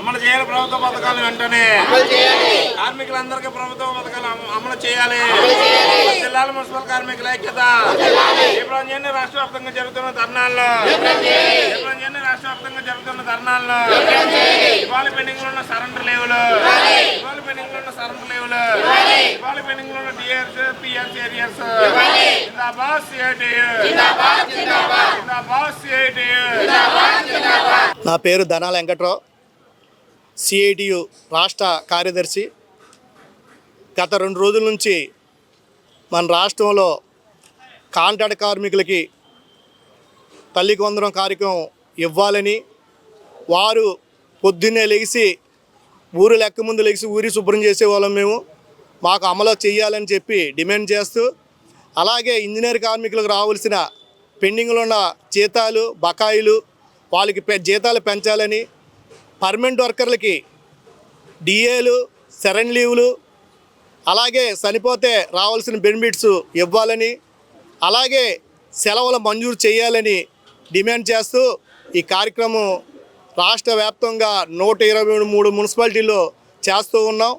అమలు చేయాలి ప్రభుత్వ పథకాలు వెంటనే కార్మికులందరికీ ప్రభుత్వ పథకాలు అమలు చేయాలి జిల్లాల మున్సిపల్ కార్మికుల ఐక్యత రాష్ట్ర వ్యాప్తంగా జరుగుతున్న ధర్నాల్లో ఇవాళ పెండింగ్ లో ఉన్న సరెండర్ లీవులు ఇవాళ పెండింగ్ లో ఉన్న డిఆర్స్ పిఆర్స్ ఏరియాస్ నా పేరు ధనాల వెంకట్రావు, సిఐటియు రాష్ట్ర కార్యదర్శి. గత 2 రోజుల నుంచి మన రాష్ట్రంలో కాంట్రాక్ట్ కార్మికులకి తల్లికి వందనం కార్యక్రమం ఇవ్వాలని, వారు పొద్దున్నే లెగిసి ఊరు లెక్క ముందు లెగిసి ఊరి శుభ్రం చేసేవాళ్ళం మేము, మాకు అమలు చేయాలని చెప్పి డిమాండ్ చేస్తూ, అలాగే ఇంజనీర్ కార్మికులకు రావాల్సిన పెండింగ్లో ఉన్న జీతాలు బకాయిలు వాళ్ళకి జీతాలు పెంచాలని, పర్మనెంట్ వర్కర్లకి డిఏలు సరెండర్ లీవులు అలాగే చనిపోతే రావాల్సిన బెనిఫిట్స్ ఇవ్వాలని, అలాగే సెలవులు మంజూరు చేయాలని డిమాండ్ చేస్తూ ఈ కార్యక్రమం రాష్ట్ర వ్యాప్తంగా 123 మున్సిపాలిటీల్లో చేస్తూ ఉన్నాం.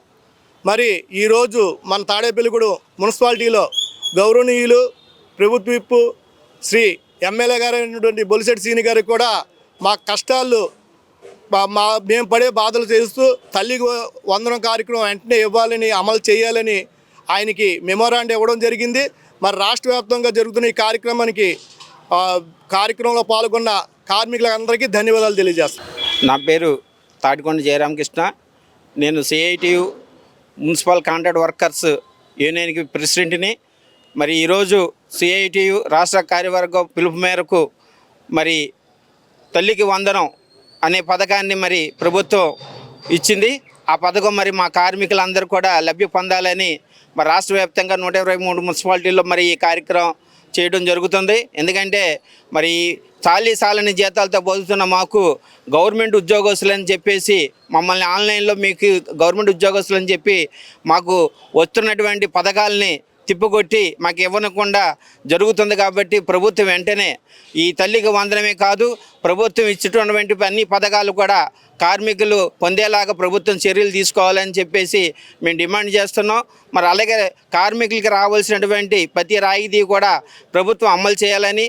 మరి ఈరోజు మన తాడేపల్లిగూడెం మున్సిపాలిటీలో గౌరవనీయులు ప్రభుత్వ విప్ శ్రీ ఎమ్మెల్యే గారు అయినటువంటి బొలిశెట్టి శ్రీని గారికి కూడా మా కష్టాలు మేము పడే బాధలు చేస్తూ తల్లికి వందనం కార్యక్రమం వెంటనే ఇవ్వాలని అమలు చేయాలని ఆయనకి మెమోరాండం ఇవ్వడం జరిగింది. మరి రాష్ట్ర వ్యాప్తంగా జరుగుతున్న ఈ కార్యక్రమంలో పాల్గొన్న కార్మికులందరికీ ధన్యవాదాలు తెలియజేస్తాను. నా పేరు తాటికొండ జయరామకృష్ణ. నేను సిఐటియు మున్సిపల్ కాంట్రాక్ట్ వర్కర్స్ యూనియన్కి ప్రెసిడెంట్ని. మరి ఈరోజు సిఐటియు రాష్ట్ర కార్యవర్గం పిలుపు మేరకు మరి తల్లికి వందనం అనే పథకాన్ని మరి ప్రభుత్వం ఇచ్చింది. ఆ పథకం మరి మా కార్మికులందరూ కూడా లబ్ధి పొందాలని మరి రాష్ట్ర వ్యాప్తంగా 123 మున్సిపాలిటీల్లో మరి ఈ కార్యక్రమం చేయడం జరుగుతుంది. ఎందుకంటే మరి చాలని జీతాలతో బతుకుతున్న మాకు గవర్నమెంట్ ఉద్యోగస్తులని చెప్పేసి మమ్మల్ని ఆన్లైన్లో మీకు గవర్నమెంట్ ఉద్యోగస్తులని చెప్పి మాకు వస్తున్నటువంటి పథకాలని తిప్పుకొట్టి మాకు ఇవ్వనకుండా జరుగుతుంది. కాబట్టి ప్రభుత్వం వెంటనే ఈ తల్లికి వందనమే కాదు, ప్రభుత్వం ఇచ్చినటువంటి అన్ని పథకాలు కూడా కార్మికులు పొందేలాగా ప్రభుత్వం చర్యలు తీసుకోవాలని చెప్పేసి మేము డిమాండ్ చేస్తున్నాం. మరి అలాగే కార్మికులకి రావాల్సినటువంటి ప్రతి రాయితీ కూడా ప్రభుత్వం అమలు చేయాలని,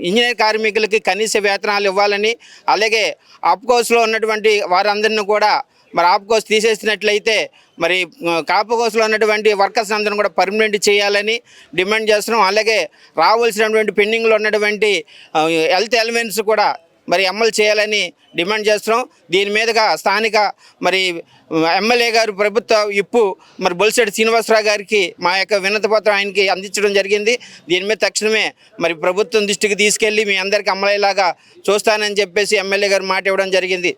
ఇంజనీర్ కార్మికులకి కనీస వేతనాలు ఇవ్వాలని, అలాగే ఆప్కోస్లో ఉన్నటువంటి వారందరినీ కూడా మరి ఆప్కోస్ తీసేసినట్లయితే మరి కాపుకోస్లో ఉన్నటువంటి వర్కర్స్ అందరిని కూడా పర్మనెంట్ చేయాలని డిమాండ్ చేస్తున్నాం. అలాగే రావాల్సినటువంటి పెండింగ్లో ఉన్నటువంటి హెల్త్ ఎలిమెంట్స్ కూడా మరి అమలు చేయాలని డిమాండ్ చేస్తున్నాం. దీని మీదుగా స్థానిక మరి ఎమ్మెల్యే గారు ప్రభుత్వ ఇప్పు మరి బొలిశెట్టి శ్రీనివాసరావు గారికి మా యొక్క వినతి పత్రం ఆయనకి అందించడం జరిగింది. దీని మీద తక్షణమే మరి ప్రభుత్వం దృష్టికి తీసుకెళ్ళి మీ అందరికీ అమలయ్యేలాగా చూస్తానని చెప్పేసి ఎమ్మెల్యే గారు మాట ఇవ్వడం జరిగింది.